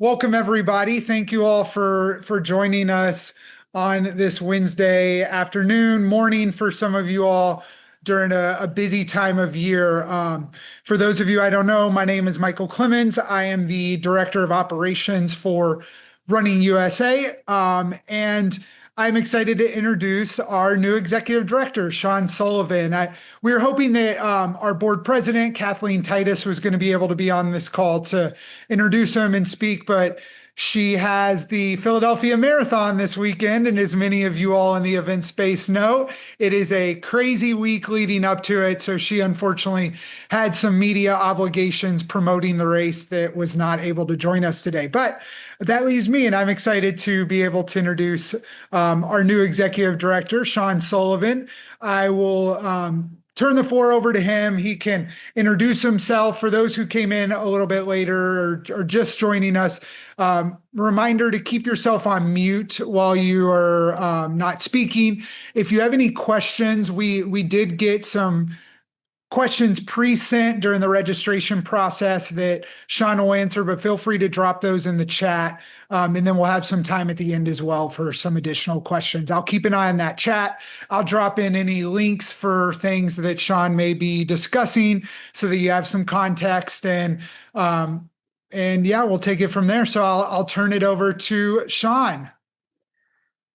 Welcome, everybody. Thank you all for joining us on this Wednesday afternoon, morning for some of you all during a busy time of year. For those of you I don't know, my name is Michael Clemens. I am the Director of Operations for Running USA, and I'm excited to introduce our new Executive Director, Shawn Sullivan. We were hoping that our board president, Kathleen Titus, was going to be able to be on this call to introduce him and speak, but she has the Philadelphia Marathon this weekend. And as many of you all in the event space know, it is a crazy week leading up to it. So she unfortunately had some media obligations promoting the race that was not able to join us today. But that leaves me, and I'm excited to be able to introduce our new executive director, Shawn Sullivan. I will turn the floor over to him. He can introduce himself. For those who came in a little bit later or just joining us, reminder to keep yourself on mute while you are not speaking. If you have any questions, we did get some questions pre-sent during the registration process that Shawn will answer, but feel free to drop those in the chat. And then we'll have some time at the end as well for some additional questions. I'll keep an eye on that chat. I'll drop in any links for things that Shawn may be discussing so that you have some context, and yeah, we'll take it from there. So I'll turn it over to Shawn.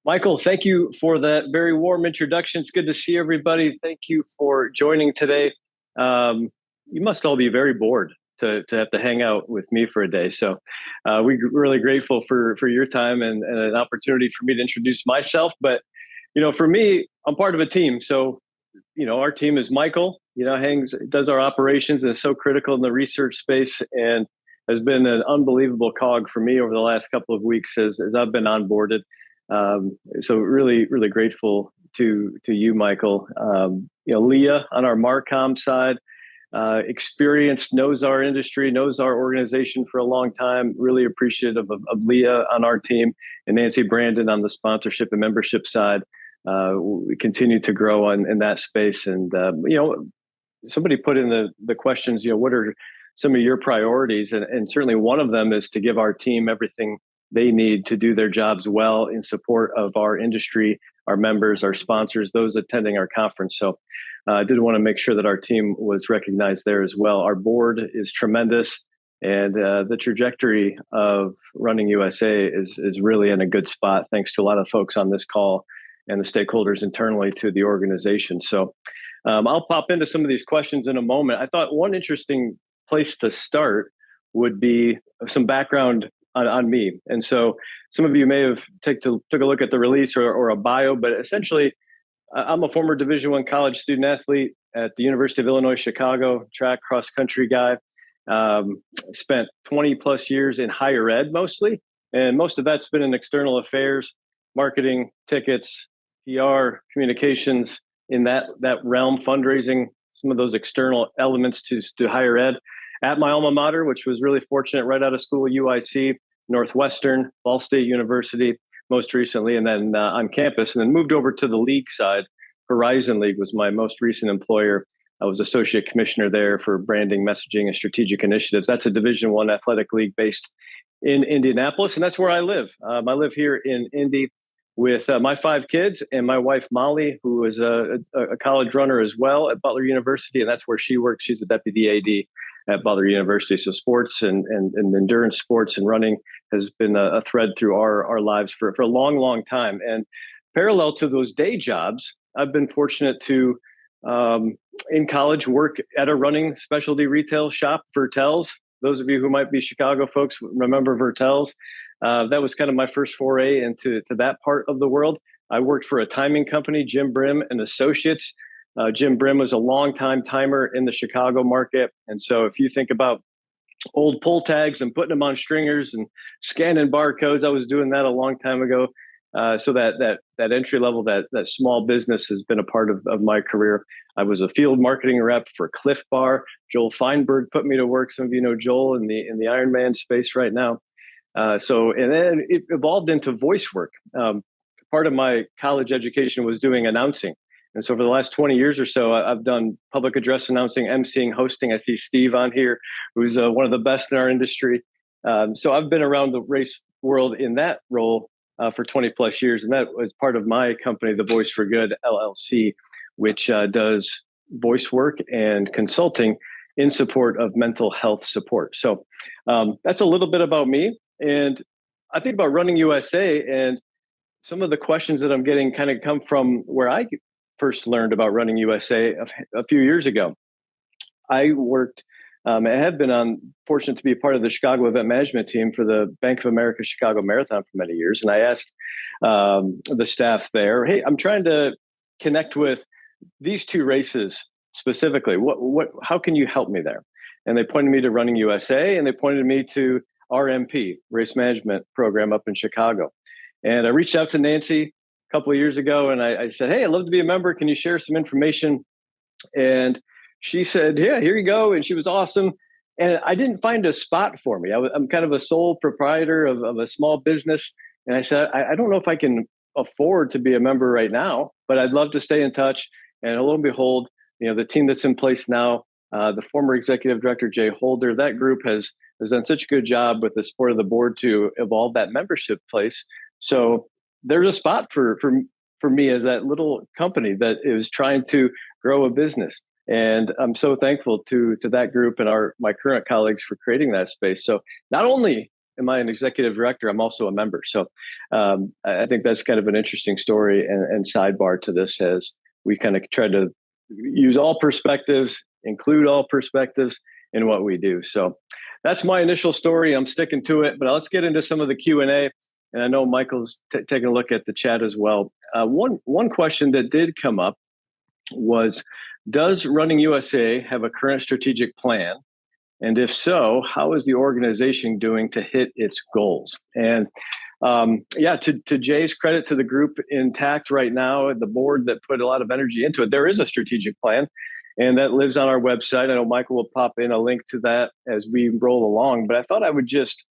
Michael, thank you for that very warm introduction. It's good to see everybody. Thank you for joining today. You must all be very bored to have to hang out with me for a day. So we're really grateful for your time and an opportunity for me to introduce myself. But, for me, I'm part of a team. So, our team is Michael, does our operations and is so critical in the research space and has been an unbelievable cog for me over the last couple of weeks as I've been onboarded. So really, really grateful to you, Michael. Leah on our Marcom side, experienced, knows our industry, knows our organization for a long time. Really appreciative of Leah on our team, and Nancy Brandon on the sponsorship and membership side. We continue to grow in that space. And, somebody put in the questions, what are some of your priorities? And certainly one of them is to give our team everything they need to do their jobs well in support of our industry, our members, our sponsors, those attending our conference. So I did want to make sure that our team was recognized there as well. Our board is tremendous, and the trajectory of Running USA is really in a good spot, thanks to a lot of folks on this call and the stakeholders internally to the organization. So I'll pop into some of these questions in a moment. I thought one interesting place to start would be some background on me. And so some of you may have took a look at the release or a bio, but essentially I'm a former Division I college student athlete at the University of Illinois, Chicago, track cross country guy. Spent 20 plus years in higher ed mostly. And most of that's been in external affairs, marketing, tickets, PR, communications, in that realm, fundraising, some of those external elements to higher ed. At my alma mater, which was really fortunate, right out of school, UIC, Northwestern, Ball State University, most recently, and then on campus, and then moved over to the league side. Horizon League was my most recent employer. I was associate commissioner there for branding, messaging, and strategic initiatives. That's a Division I athletic league based in Indianapolis, and that's where I live. I live here in Indy with my 5 kids and my wife, Molly, who is a college runner as well at Butler University, and that's where she works. She's a deputy AD at Butler University. So sports and endurance sports and running has been a thread through our lives for a long, long time. And parallel to those day jobs, I've been fortunate to, in college, work at a running specialty retail shop, Vertels. Those of you who might be Chicago folks remember Vertels. That was kind of my first foray into that part of the world. I worked for a timing company, Jim Brim and Associates. Jim Brim was a longtime timer in the Chicago market. And so if you think about old pull tags and putting them on stringers and scanning barcodes, I was doing that a long time ago. So that entry level, that small business has been a part of my career. I was a field marketing rep for Cliff Bar. Joel Feinberg put me to work. Some of you know Joel in the Ironman space right now. And then it evolved into voice work. Part of my college education was doing announcing. And so for the last 20 years or so, I've done public address announcing, emceeing, hosting. I see Steve on here, who's one of the best in our industry. So I've been around the race world in that role for 20 plus years. And that was part of my company, the Voice for Good LLC, which does voice work and consulting in support of mental health support. So that's a little bit about me. And I think about Running USA, and some of the questions that I'm getting kind of come from where I first learned about Running USA a few years ago. I worked, I had been fortunate to be a part of the Chicago event management team for the Bank of America Chicago Marathon for many years. And I asked the staff there, hey, I'm trying to connect with these two races specifically. How can you help me there? And they pointed me to Running USA, and they pointed me to RMP, Race Management Program up in Chicago. And I reached out to Nancy a couple of years ago, and I said, hey, I'd love to be a member. Can you share some information? And she said, yeah, here you go. And she was awesome. And I didn't find a spot for me. I'm kind of a sole proprietor of a small business. And I said, I don't know if I can afford to be a member right now, but I'd love to stay in touch. And lo and behold, the team that's in place now, the former executive director, Jay Holder, that group has done such a good job with the support of the board to evolve that membership place. So there's a spot for me as that little company that is trying to grow a business. And I'm so thankful to that group and my current colleagues for creating that space. So not only am I an executive director, I'm also a member. So I think that's kind of an interesting story and sidebar to this, as we kind of try to use all perspectives, include all perspectives in what we do. So that's my initial story. I'm sticking to it, but let's get into some of the Q&A. And I know Michael's taking a look at the chat as well. One question that did come up was, does Running USA have a current strategic plan? And if so, how is the organization doing to hit its goals? And to Jay's credit, to the group intact right now, the board that put a lot of energy into it, there is a strategic plan, and that lives on our website. I know Michael will pop in a link to that as we roll along, but I thought I would just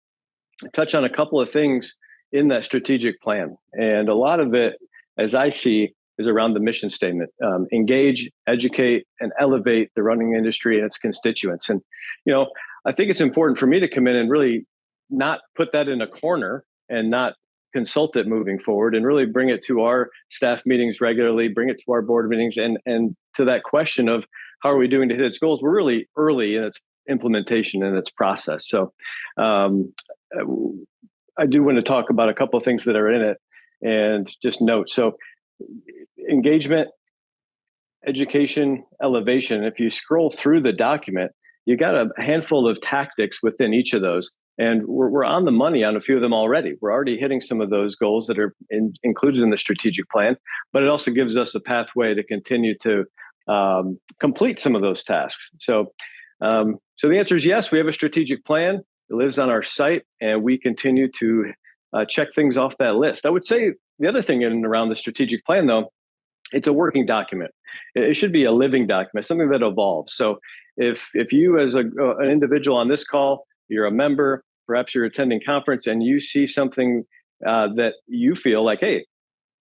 touch on a couple of things in that strategic plan. And a lot of it, as I see, is around the mission statement: engage, educate, and elevate the running industry and its constituents. And, I think it's important for me to come in and really not put that in a corner and not consult it moving forward, and really bring it to our staff meetings regularly, bring it to our board meetings, and to that question of how are we doing to hit its goals. We're really early in its implementation and its process. So I do want to talk about a couple of things that are in it and just note. So engagement, education, elevation. If you scroll through the document, you got a handful of tactics within each of those. And we're on the money on a few of them already. We're already hitting some of those goals that are included in the strategic plan, but it also gives us a pathway to continue to complete some of those tasks. So the answer is yes, we have a strategic plan. It lives on our site, and we continue to check things off that list. I would say the other thing in and around the strategic plan, though, it's a working document. It should be a living document, something that evolves. So if you as an individual on this call, you're a member, perhaps you're attending conference, and you see something that you feel like, hey,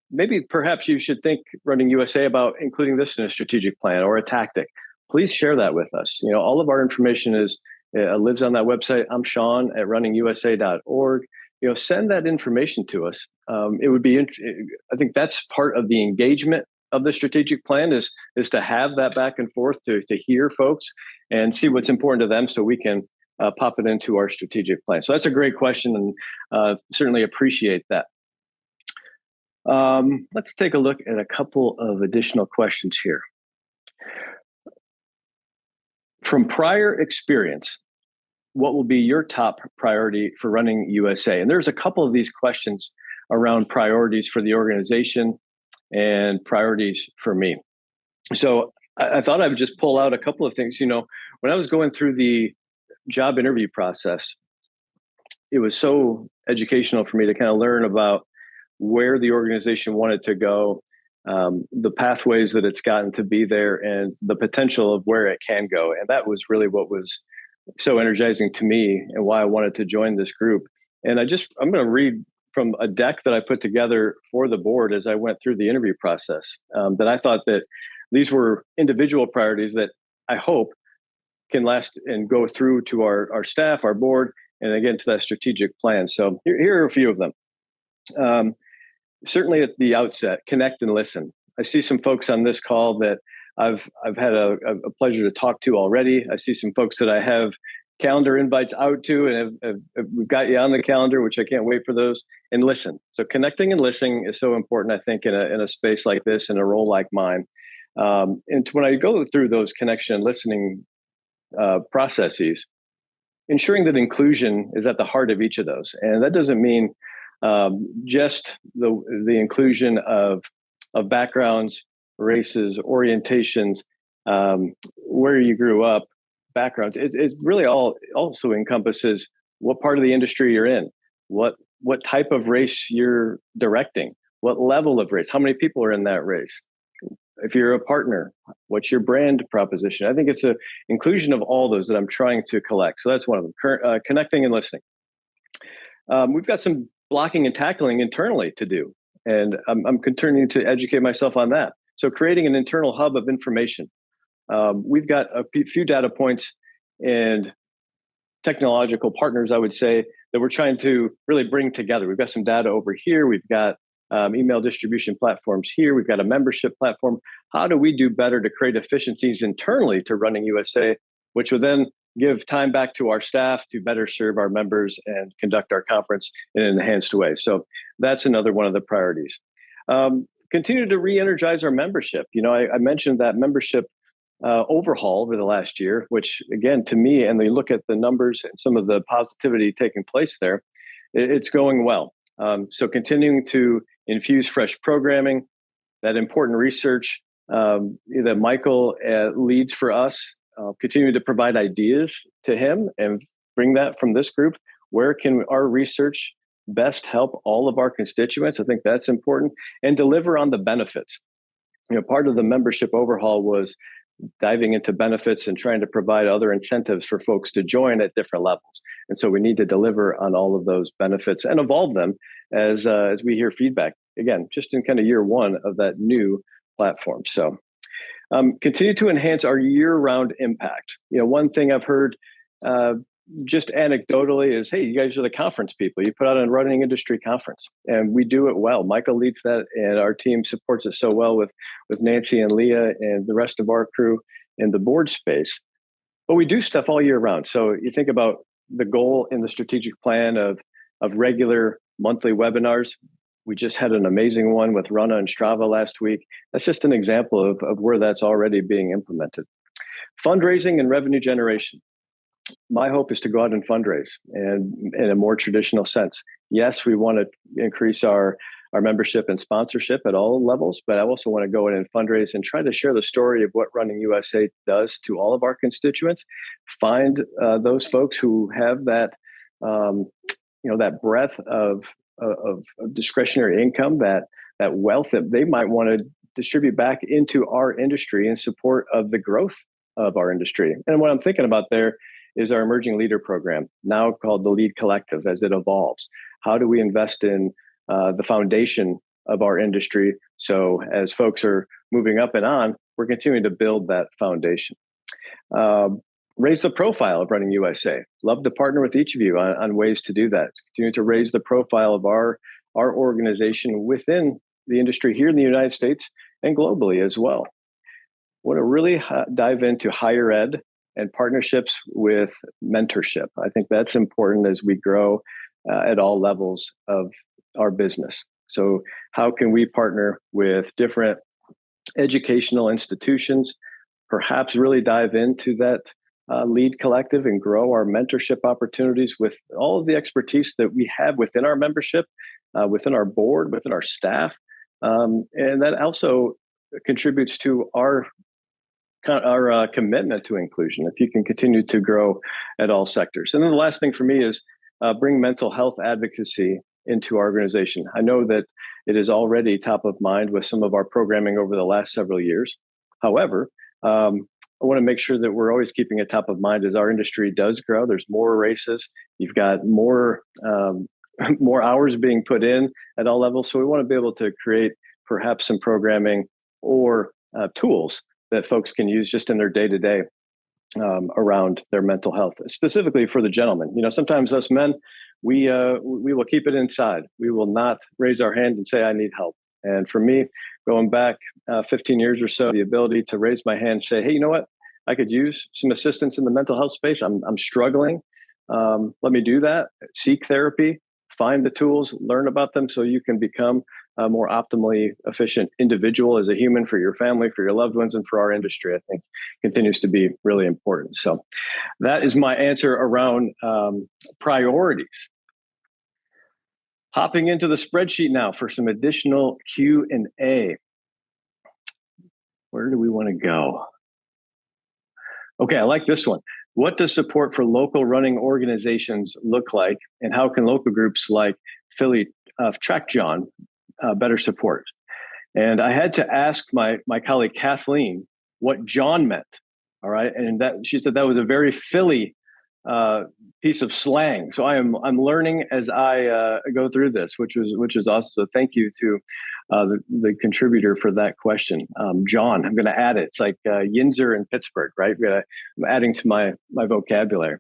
maybe perhaps you should think Running USA about including this in a strategic plan or a tactic, please share that with us. All of our information lives on that website. I'm Shawn at runningusa.org. Send that information to us. It would be, I think that's part of the engagement of the strategic plan is to have that back and forth to hear folks and see what's important to them, so we can pop it into our strategic plan. So that's a great question, and certainly appreciate that. Let's take a look at a couple of additional questions here. From prior experience, what will be your top priority for Running USA? And there's a couple of these questions around priorities for the organization and priorities for me. So I thought I would just pull out a couple of things. When I was going through the job interview process, it was so educational for me to kind of learn about where the organization wanted to go, the pathways that it's gotten to be there, and the potential of where it can go. And that was really what was so energizing to me and why I wanted to join this group. And I'm going to read from a deck that I put together for the board as I went through the interview process, that I thought that these were individual priorities that I hope can last and go through to our staff, our board, and again to that strategic plan. So here are a few of them. Certainly at the outset, connect and listen. I see some folks on this call that I've had a pleasure to talk to already. I see some folks that I have calendar invites out to, and we've got you on the calendar, which I can't wait for those. And listen. So connecting and listening is so important, I think, in a space like this, in a role like mine. And when I go through those connection and listening processes, ensuring that inclusion is at the heart of each of those, and that doesn't mean just the inclusion of backgrounds, races, orientations, where you grew up, backgrounds. It really also encompasses what part of the industry you're in, what type of race you're directing, what level of race, how many people are in that race. If you're a partner, what's your brand proposition? I think it's an inclusion of all those that I'm trying to collect. So that's one of them, connecting and listening. We've got some blocking and tackling internally to do, and I'm continuing to educate myself on that. So creating an internal hub of information. We've got a few data points and technological partners, I would say, that we're trying to really bring together. We've got some data over here. We've got email distribution platforms here. We've got a membership platform. How do we do better to create efficiencies internally to running USA, which would then give time back to our staff to better serve our members and conduct our conference in an enhanced way. So that's another one of the priorities. Continue to re-energize our membership. I mentioned that membership overhaul over the last year, which again, to me, and they look at the numbers and some of the positivity taking place there, it's going well. So continuing to infuse fresh programming, that important research that Michael leads for us, continue to provide ideas to him and bring that from this group. Where can our research best help all of our constituents? I think that's important. And deliver on the benefits. Part of the membership overhaul was diving into benefits and trying to provide other incentives for folks to join at different levels. And so we need to deliver on all of those benefits and evolve them as we hear feedback. Again, just in kind of year one of that new platform. So continue to enhance our year-round impact. One thing I've heard just anecdotally is, hey, you guys are the conference people. You put out a running industry conference, and we do it well. Michael leads that, and our team supports it so well with Nancy and Leah and the rest of our crew in the board space. But we do stuff all year round. So you think about the goal in the strategic plan of regular monthly webinars. We just had an amazing one with Rana and Strava last week. That's just an example of where that's already being implemented. Fundraising and revenue generation. My hope is to go out and fundraise, and in a more traditional sense. Yes, we want to increase our membership and sponsorship at all levels, but I also want to go in and fundraise and try to share the story of what Running USA does to all of our constituents. Find those folks who have that, that breadth of discretionary income, that wealth that they might want to distribute back into our industry in support of the growth of our industry. And what I'm thinking about there is our emerging leader program, now called the Lead Collective, as it evolves. How do we invest in the foundation of our industry? So as folks are moving up and on, we're continuing to build that foundation. Raise the profile of Running USA. Love to partner with each of you on ways to do that. Continue to raise the profile of our organization within the industry here in the United States and globally as well. Want to really dive into higher ed and partnerships with mentorship. I think that's important as we grow at all levels of our business. So how can we partner with different educational institutions, perhaps really dive into that Lead Collective and grow our mentorship opportunities with all of the expertise that we have within our membership, within our board, within our staff. And that also contributes to our commitment to inclusion, if you can continue to grow at all sectors. And then the last thing for me is bring mental health advocacy into our organization. I know that it is already top of mind with some of our programming over the last several years. However, I want to make sure that we're always keeping it top of mind as our industry does grow. There's more races. You've got more hours being put in at all levels. So we want to be able to create perhaps some programming or tools that folks can use just in their day-to-day around their mental health, specifically for the gentlemen. Sometimes us men, we will keep it inside. We will not raise our hand and say, I need help. And for me, going back 15 years or so, the ability to raise my hand and say, hey, you know what? I could use some assistance in the mental health space. I'm struggling. Let me do that. Seek therapy, find the tools, learn about them so you can become a more optimally efficient individual as a human for your family, for your loved ones, and for our industry, I think continues to be really important. So that is my answer around priorities. Hopping into the spreadsheet now for some additional Q&A. Where do we want to go? Okay, I like this one. What does support for local running organizations look like, and how can local groups like Philly Track John better support? And I had to ask my colleague Kathleen what John meant. All right, and that she said that was a very Philly piece of slang. So I'm learning as I go through this, which is awesome. So thank you to the contributor for that question, John. I'm going to add it. It's like Yinzer in Pittsburgh, right? I'm adding to my vocabulary.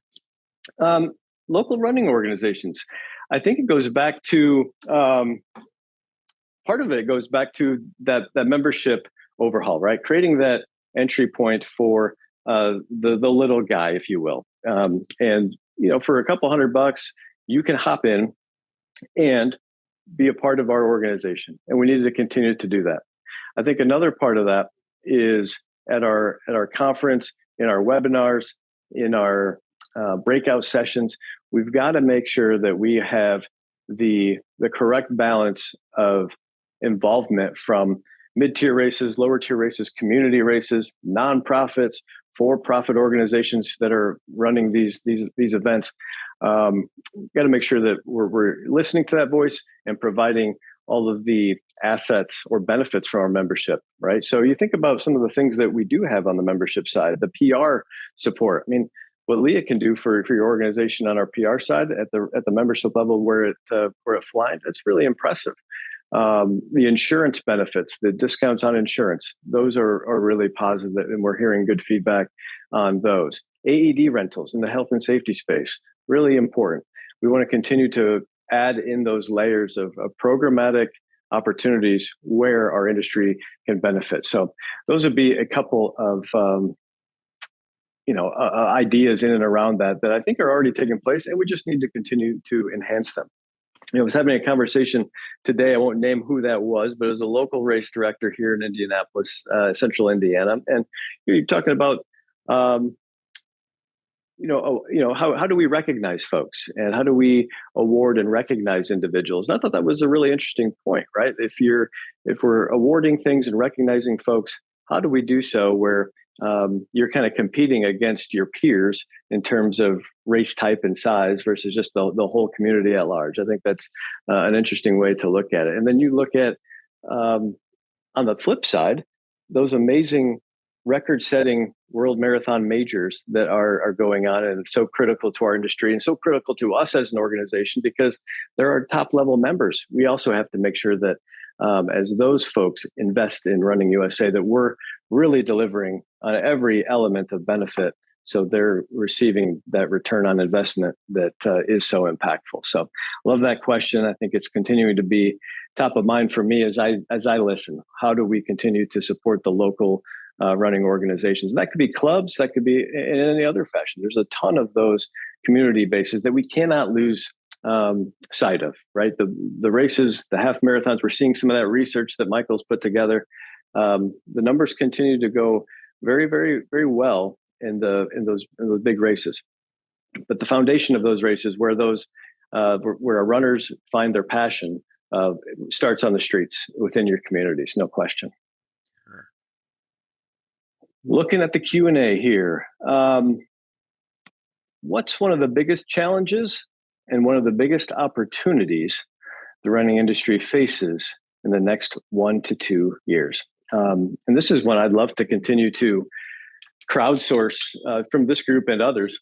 Local running organizations. I think it goes back to part of it goes back to that membership overhaul, right? Creating that entry point for the little guy, if you will. And for a couple $100, you can hop in and be a part of our organization. And we need to continue to do that. I think another part of that is at our conference, in our webinars, in our breakout sessions, we've got to make sure that we have the correct balance of involvement from mid-tier races, lower tier races, community races, nonprofits, for-profit organizations that are running these events. Got to make sure that we're listening to that voice and providing all of the assets or benefits from our membership, right? So you think about some of the things that we do have on the membership side, the PR support. I mean, what Leah can do for your organization on our PR side at the membership level where it flies, that's really impressive. The insurance benefits, the discounts on insurance, those are really positive, and we're hearing good feedback on those. AED rentals in the health and safety space, really important. We want to continue to add in those layers of programmatic opportunities where our industry can benefit. So those would be a couple of ideas in and around that I think are already taking place, and we just need to continue to enhance them. I was having a conversation today. I won't name who that was, but it was a local race director here in Indianapolis, central Indiana. And you're talking about, how do we recognize folks, and how do we award and recognize individuals? And I thought that was a really interesting point, right? If we're awarding things and recognizing folks, how do we do so where you're kind of competing against your peers in terms of race type and size versus just the whole community at large? I think that's an interesting way to look at it. And then you look at, on the flip side, those amazing record-setting world marathon majors that are going on and so critical to our industry and so critical to us as an organization because they're our top-level members. We also have to make sure that as those folks invest in Running USA, that we're really delivering on every element of benefit so they're receiving that return on investment that is so impactful. So love that question. I think it's continuing to be top of mind for me as I listen. How do we continue to support the local running organizations? That could be clubs, that could be in any other fashion. There's a ton of those community bases that we cannot lose sight of, right? The races, the half marathons, we're seeing some of that research that Michael's put together. The numbers continue to go very, very, very well in those big races. But the foundation of those races, where our runners find their passion, starts on the streets within your communities, no question. Sure. Looking at the Q&A here, what's one of the biggest challenges and one of the biggest opportunities the running industry faces in the next 1 to 2 years? And this is one I'd love to continue to crowdsource from this group and others.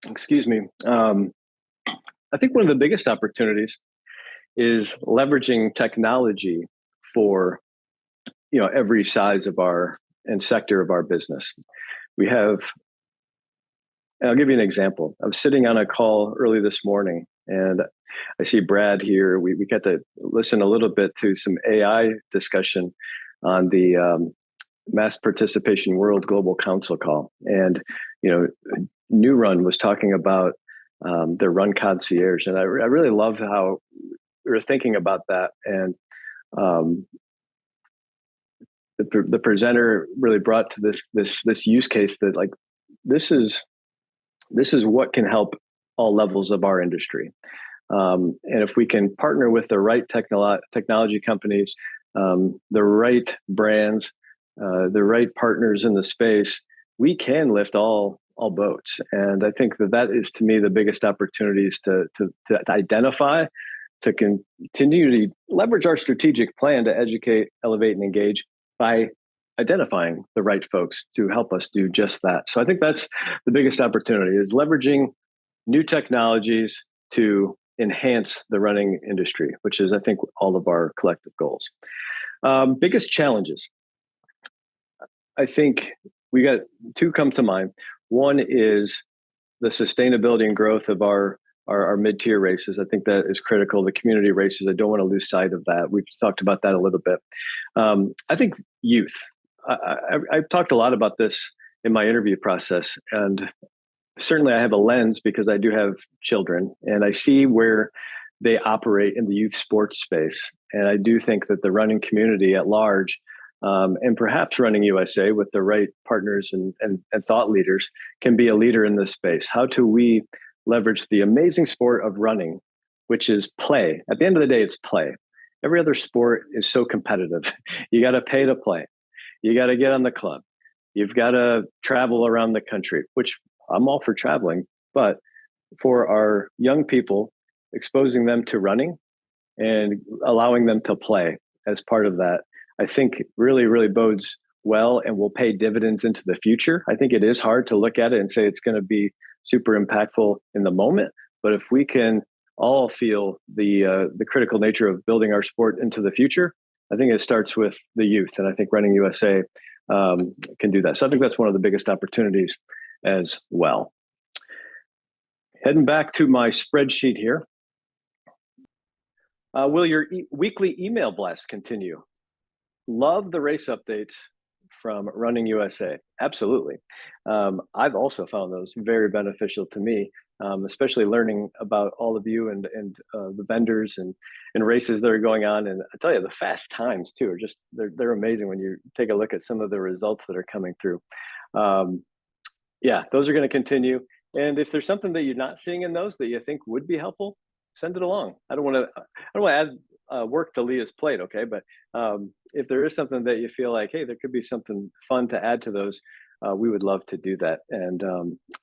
Excuse me. I think one of the biggest opportunities is leveraging technology for every size of our and sector of our business. We have, and I'll give you an example. I was sitting on a call early this morning, and I see Brad here. We got to listen a little bit to some AI discussion on the Mass Participation World Global Council call. And, New Run was talking about their Run Concierge. And I really love how we were thinking about that. And the presenter really brought to this use case that, like, this is what can help all levels of our industry. And if we can partner with the right technology companies, the right brands, the right partners in the space, we can lift all boats. And I think that is, to me, the biggest opportunities to identify, to continue to leverage our strategic plan to educate, elevate, and engage by identifying the right folks to help us do just that. So I think that's the biggest opportunity, is leveraging new technologies to enhance the running industry, which is, I think, all of our collective goals. Biggest challenges. I think we got two come to mind. One is the sustainability and growth of our mid-tier races. I think that is critical. The community races, I don't want to lose sight of that. We've talked about that a little bit. I think youth. I've talked a lot about this in my interview process, and certainly I have a lens because I do have children, and I see where they operate in the youth sports space. And I do think that the running community at large, and perhaps Running USA with the right partners and thought leaders, can be a leader in this space. How do we leverage the amazing sport of running, which is play? At the end of the day, it's play. Every other sport is so competitive. You got to pay to play. You got to get on the club. You've got to travel around the country, which I'm all for traveling. But for our young people, exposing them to running and allowing them to play as part of that, I think really, really bodes well and will pay dividends into the future. I think it is hard to look at it and say it's going to be super impactful in the moment. But if we can all feel the critical nature of building our sport into the future, I think it starts with the youth. And I think Running USA can do that. So I think that's one of the biggest opportunities as well. Heading back to my spreadsheet here. Will your weekly email blast continue? Love the race updates from Running USA. Absolutely. I've also found those very beneficial to me, especially learning about all of you and the vendors and races that are going on. And I tell you, the fast times too are just, they're amazing when you take a look at some of the results that are coming through. Yeah, those are going to continue. And if there's something that you're not seeing in those that you think would be helpful, send it along. I don't want to add work to Leah's plate, okay? But if there is something that you feel like, hey, there could be something fun to add to those, we would love to do that. And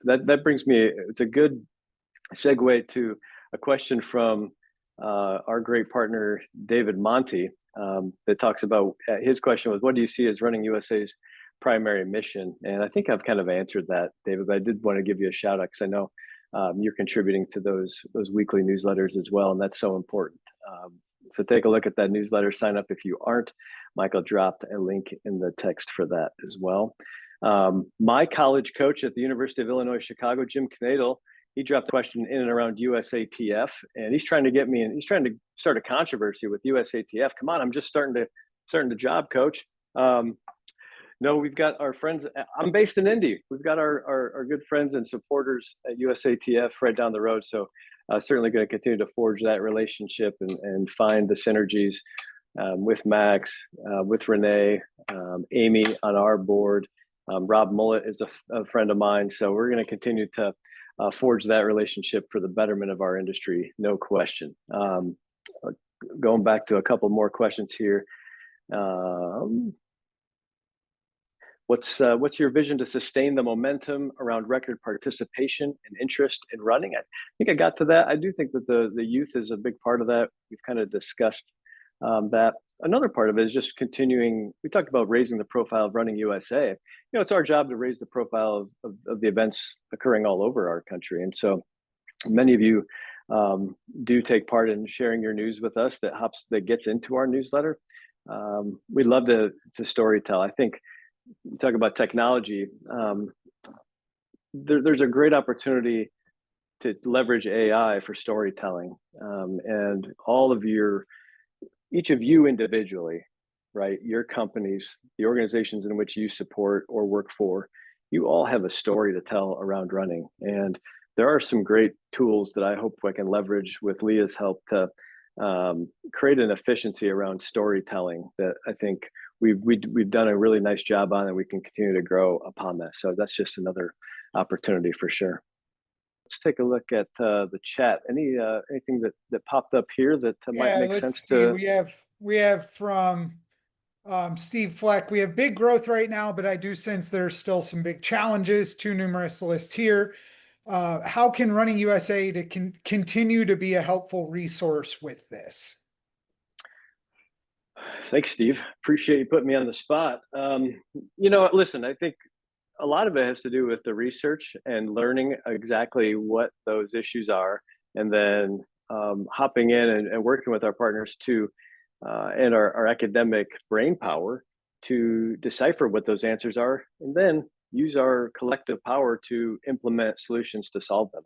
that brings me, it's a good segue to a question from our great partner, David Monty, that talks about, his question was, what do you see as Running USA's primary mission? And I think I've kind of answered that, David, but I did want to give you a shout out because I know you're contributing to those weekly newsletters as well, and that's so important. So take a look at that newsletter, sign up if you aren't. Michael dropped a link in the text for that as well. My college coach at the University of Illinois, Chicago, Jim Knadel, he dropped a question in and around USATF, and he's trying to get me, and he's trying to start a controversy with USATF. Come on, I'm just starting the job, coach. No, we've got our friends. I'm based in Indy. We've got our good friends and supporters at USATF right down the road. So certainly going to continue to forge that relationship and find the synergies with Max, with Renee, Amy on our board. Rob Mullet is a friend of mine. So we're going to continue to forge that relationship for the betterment of our industry, no question. Going back to a couple more questions here. What's your vision to sustain the momentum around record participation and interest in running? I think I got to that. I do think that the youth is a big part of that. We've kind of discussed that. Another part of it is just continuing. We talked about raising the profile of Running USA. It's our job to raise the profile of the events occurring all over our country. And so many of you do take part in sharing your news with us that gets into our newsletter. We'd love to story tell. I think you talk about technology. There's a great opportunity to leverage AI for storytelling, and each of you individually, right? Your companies, the organizations in which you support or work for, you all have a story to tell around running. And there are some great tools that I hope I can leverage with Leah's help to create an efficiency around storytelling that I think we've done a really nice job on, and we can continue to grow upon that. So that's just another opportunity for sure. Let's take a look at the chat. Anything that popped up here that might Yeah, make let's sense see. to? We have from Steve Fleck. We have big growth right now, but I do sense there's still some big challenges. Too numerous list here. How can Running USA to continue to be a helpful resource with this? Thanks, Steve. Appreciate you putting me on the spot. Listen, I think a lot of it has to do with the research and learning exactly what those issues are, and then hopping in and working with our partners to and our academic brain power to decipher what those answers are, and then use our collective power to implement solutions to solve them.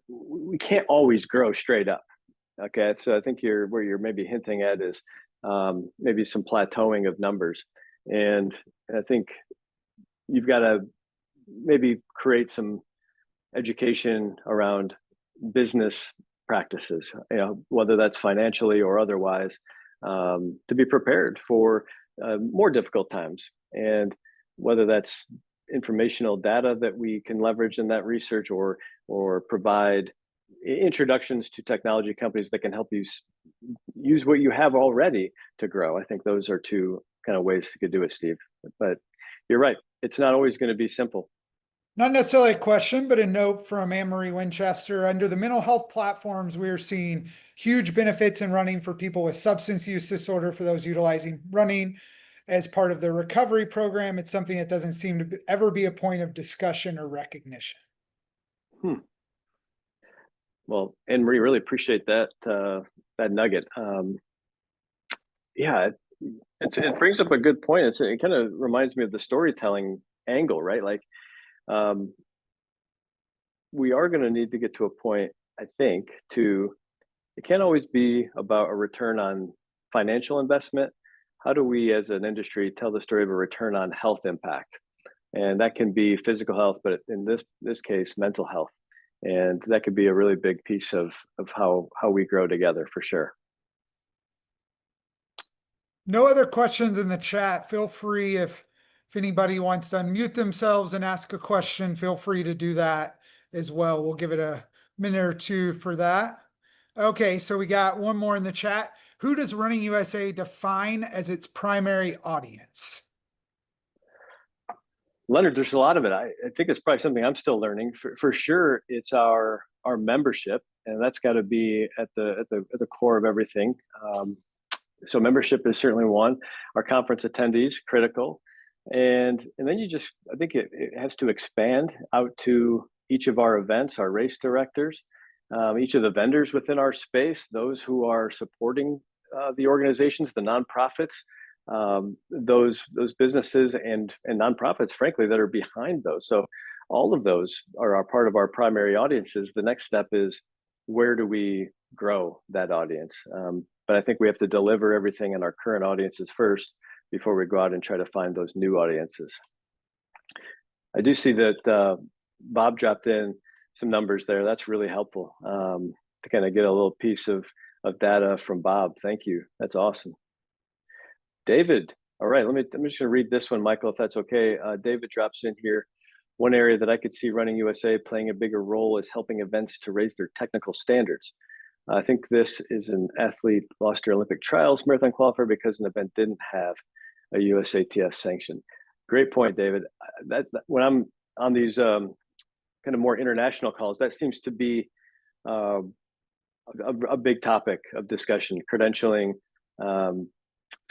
We can't always grow straight up. Okay, so I think where you're maybe hinting at is maybe some plateauing of numbers, and I think you've got to maybe create some education around business practices, whether that's financially or otherwise, to be prepared for more difficult times, and whether that's informational data that we can leverage in that research, or provide introductions to technology companies that can help you use what you have already to grow. I think those are two kind of ways you could do it, Steve. But you're right. It's not always going to be simple. Not necessarily a question, but a note from Anne-Marie Winchester. Under the mental health platforms, we are seeing huge benefits in running for people with substance use disorder, for those utilizing running as part of their recovery program. It's something that doesn't seem to ever be a point of discussion or recognition. Well, Anne Marie, really appreciate that nugget. Yeah, it brings up a good point. It kind of reminds me of the storytelling angle, right? Like, we are going to need to get to a point, I think, it can't always be about a return on financial investment. How do we as an industry tell the story of a return on health impact? And that can be physical health, but in this case, mental health. And that could be a really big piece of how we grow together, for sure. No other questions in the chat. Feel free, if anybody wants to unmute themselves and ask a question, feel free to do that as well. We'll give it a minute or two for that. Okay, so we got one more in the chat. Who does Running USA define as its primary audience? Leonard, there's a lot of it. I think it's probably something I'm still learning. For sure, it's our membership, and that's got to be at the core of everything. So membership is certainly one. Our conference attendees, critical, and then I think it has to expand out to each of our events, our race directors, each of the vendors within our space, those who are supporting the organizations, the nonprofits, those businesses and nonprofits, frankly, that are behind those. So all of those are part of our primary audiences. The next step is, where do we grow that audience? But I think we have to deliver everything in our current audiences first before we go out and try to find those new audiences. I do see that Bob dropped in some numbers there. That's really helpful to kind of get a little piece of data from Bob. Thank you. That's awesome. David, all right, I'm just going to read this one, Michael, if that's okay. David drops in here. One area that I could see Running USA playing a bigger role is helping events to raise their technical standards. I think this is an athlete lost her Olympic trials marathon qualifier because an event didn't have a USATF sanction. Great point, David. When I'm on these kind of more international calls, that seems to be a big topic of discussion: credentialing,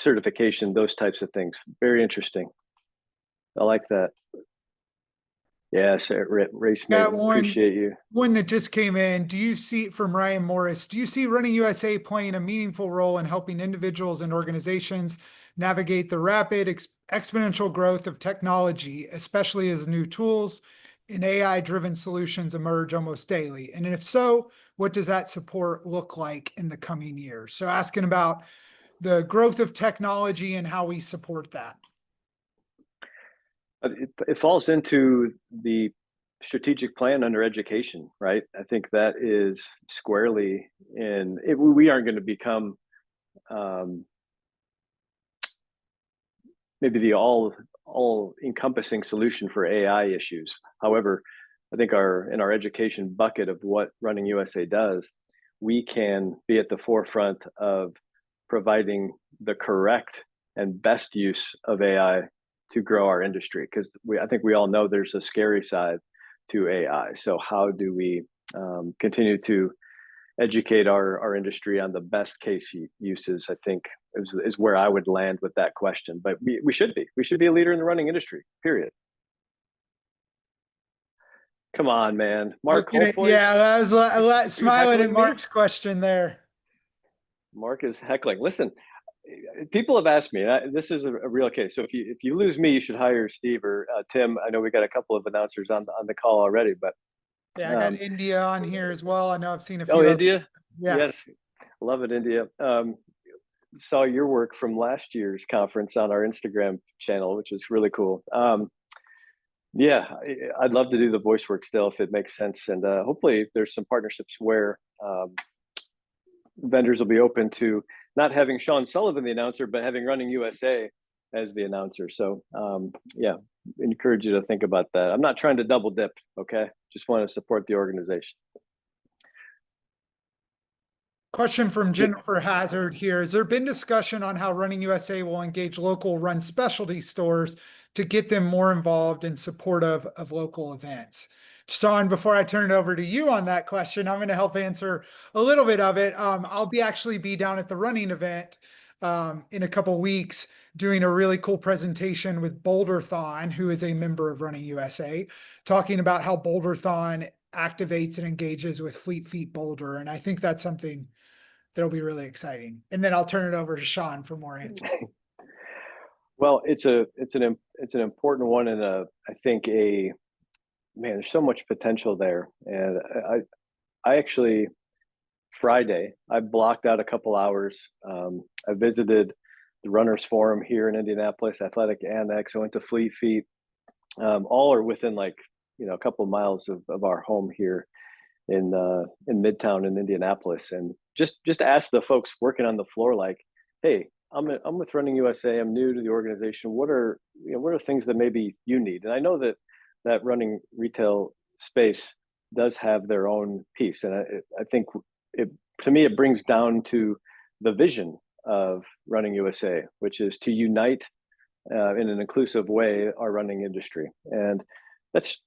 certification, those types of things. Very interesting. I like that. Yes, race mate, appreciate you. One that just came in. Do you see, from Ryan Morris, do you see Running USA playing a meaningful role in helping individuals and organizations navigate the rapid exponential growth of technology, especially as new tools and AI-driven solutions emerge almost daily? And if so, what does that support look like in the coming years? So asking about the growth of technology and how we support that. It falls into the strategic plan under education, right? I think that is squarely in it. We aren't going to become maybe the all encompassing solution for AI issues. However, I think in our education bucket of what Running USA does, we can be at the forefront of providing the correct and best use of AI to grow our industry. Because I think we all know there's a scary side to AI. So how do we continue to educate our industry on the best case uses? I think is where I would land with that question. But we should be a leader in the running industry. Period. Come on, man, Mark. Yeah, I was smiling at Mark's question there. Mark is heckling. Listen, people have asked me. This is a real case. So if you lose me, you should hire Steve or Tim. I know we got a couple of announcers on the call already, but yeah, I got India on here as well. I know I've seen a few. Oh, India. Yeah. Yes, love it, India. Saw your work from last year's conference on our Instagram channel, which is really cool. Yeah, I'd love to do the voice work still if it makes sense, and hopefully there's some partnerships where vendors will be open to not having Shawn Sullivan the announcer, but having Running USA as the announcer. So yeah, encourage you to think about that. I'm not trying to double dip, okay? Just want to support the organization. Question from Jennifer Hazard here. Has there been discussion on how Running USA will engage local run specialty stores to get them more involved in support of local events? Shawn, before I turn it over to you on that question, I'm going to help answer a little bit of it. I'll actually be down at the running event in a couple weeks doing a really cool presentation with Boulderthon, who is a member of Running USA, talking about how Boulderthon activates and engages with Fleet Feet Boulder. And I think that's something that'll be really exciting. And then I'll turn it over to Shawn for more answers. Well, it's an important one, and I think man, there's so much potential there. And I actually Friday I blocked out a couple hours. I visited the Runners Forum here in Indianapolis, Athletic Annex. I went to Fleet Feet. All are within a couple of miles of our home here in Midtown in Indianapolis, and just ask the folks working on the floor, like, hey, I'm with Running USA. I'm new to the organization. What are things that maybe you need? And I know that running retail space does have their own piece, and I think to me it brings down to the vision of Running USA, which is to unite in an inclusive way our running industry. And that's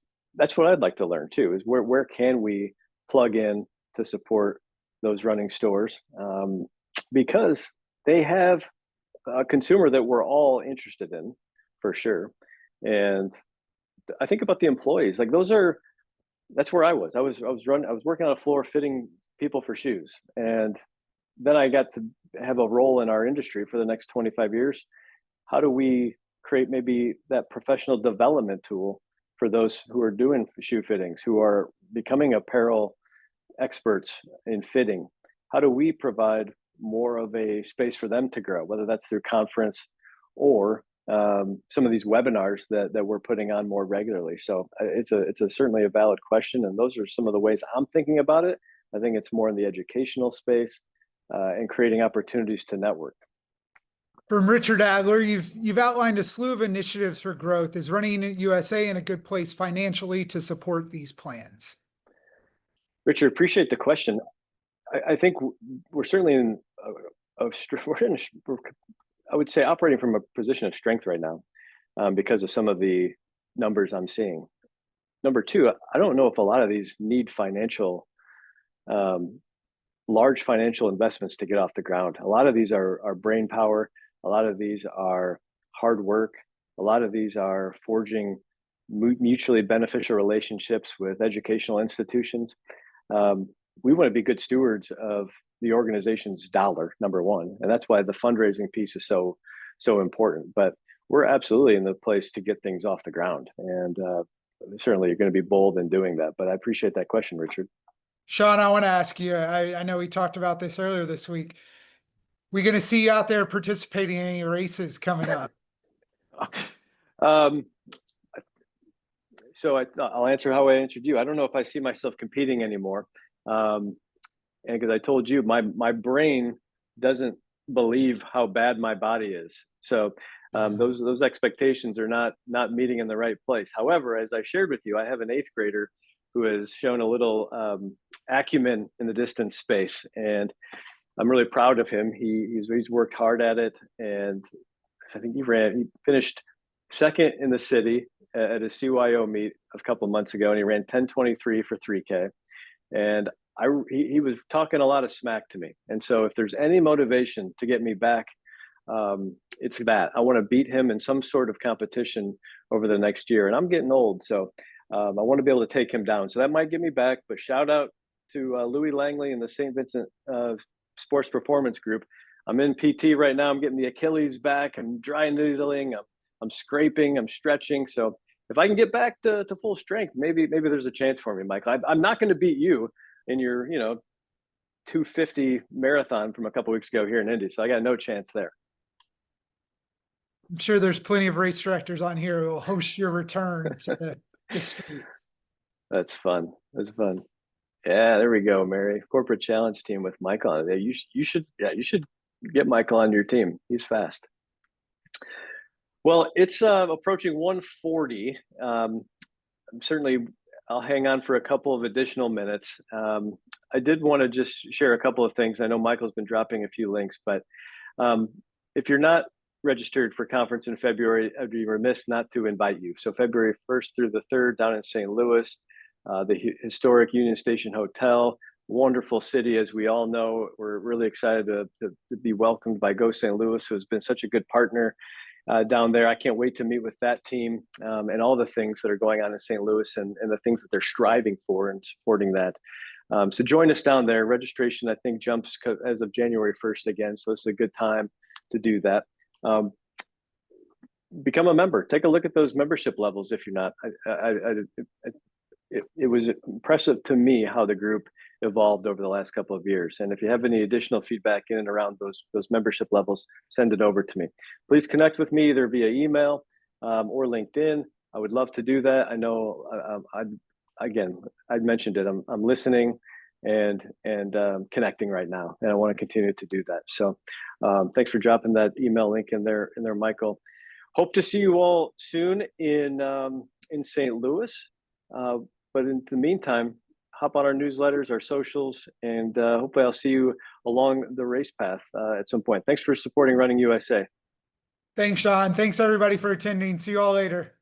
what I'd like to learn too, is where can we plug in to support those running stores, because they have a consumer that we're all interested in for sure. And I think about the employees, like that's where I was working on a floor fitting people for shoes, and then I got to have a role in our industry for the next 25 years. How do we create maybe that professional development tool for those who are doing shoe fittings, who are becoming apparel experts in fitting? How do we provide more of a space for them to grow, whether that's through conference or some of these webinars that we're putting on more regularly? So it's certainly a valid question, and those are some of the ways I'm thinking about it. I think it's more in the educational space and creating opportunities to network. From Richard Adler, you've outlined a slew of initiatives for growth. Is Running USA in a good place financially to support these plans? Richard, appreciate the question. I think we're certainly I would say operating from a position of strength right now because of some of the numbers I'm seeing. Number two, I don't know if a lot of these need large financial investments to get off the ground. A lot of these are brain power. A lot of these are hard work. A lot of these are forging mutually beneficial relationships with educational institutions. We want to be good stewards of the organization's dollar, number one, and that's why the fundraising piece is so so important. But we're absolutely in the place to get things off the ground, and certainly you're going to be bold in doing that. But I appreciate that question, Richard. Shawn, I want to ask you, I know we talked about this earlier this week. We going to see you out there participating in any races coming up? um, so I'll answer how I answered you. I don't know if I see myself competing anymore. And because I told you, my brain doesn't believe how bad my body is. So those expectations are not meeting in the right place. However, as I shared with you, I have an eighth grader who has shown a little acumen in the distance space, and I'm really proud of him. He's worked hard at it, and I think he finished second in the city at a CYO meet a couple of months ago, and he ran 10:23 for 3K. And he was talking a lot of smack to me. And so if there's any motivation to get me back, it's that I want to beat him in some sort of competition over the next year. And I'm getting old, so I want to be able to take him down. So that might get me back. But shout out to Louis Langley and the St. Vincent Sports Performance Group. I'm in PT right now. I'm getting the Achilles back. I'm dry needling. I'm scraping. I'm stretching. So if I can get back to full strength, maybe there's a chance for me, Michael. I'm not going to beat you in your 250 marathon from a couple weeks ago here in Indy, so I got no chance there. I'm sure there's plenty of race directors on here who will host your return to the streets. That's fun. That's fun. Yeah, there we go, Mary. Corporate challenge team with Michael on it. You should get Michael on your team. He's fast. Well, it's approaching 1:40. Certainly, I'll hang on for a couple of additional minutes. I did want to just share a couple of things. I know Michael's been dropping a few links, but if you're not registered for conference in February, I'd be remiss not to invite you. So February 1st through the 3rd down in St. Louis, the historic Union Station Hotel, wonderful city, as we all know. We're really excited to be welcomed by Go St. Louis, who has been such a good partner down there. I can't wait to meet with that team and all the things that are going on in St. Louis and the things that they're striving for and supporting that. So join us down there. Registration, I think, jumps as of January 1st again. So this is a good time to do that. Become a member. Take a look at those membership levels if you're not. It was impressive to me how the group evolved over the last couple of years. And if you have any additional feedback in and around those membership levels, send it over to me. Please connect with me either via email or LinkedIn. I would love to do that. I know, I mentioned it. I'm listening and connecting right now, and I want to continue to do that. So thanks for dropping that email link in there, Michael. Hope to see you all soon in St. Louis. But in the meantime, hop on our newsletters, our socials, and hopefully I'll see you along the race path at some point. Thanks for supporting Running USA. Thanks, Shawn. Thanks, everybody, for attending. See you all later.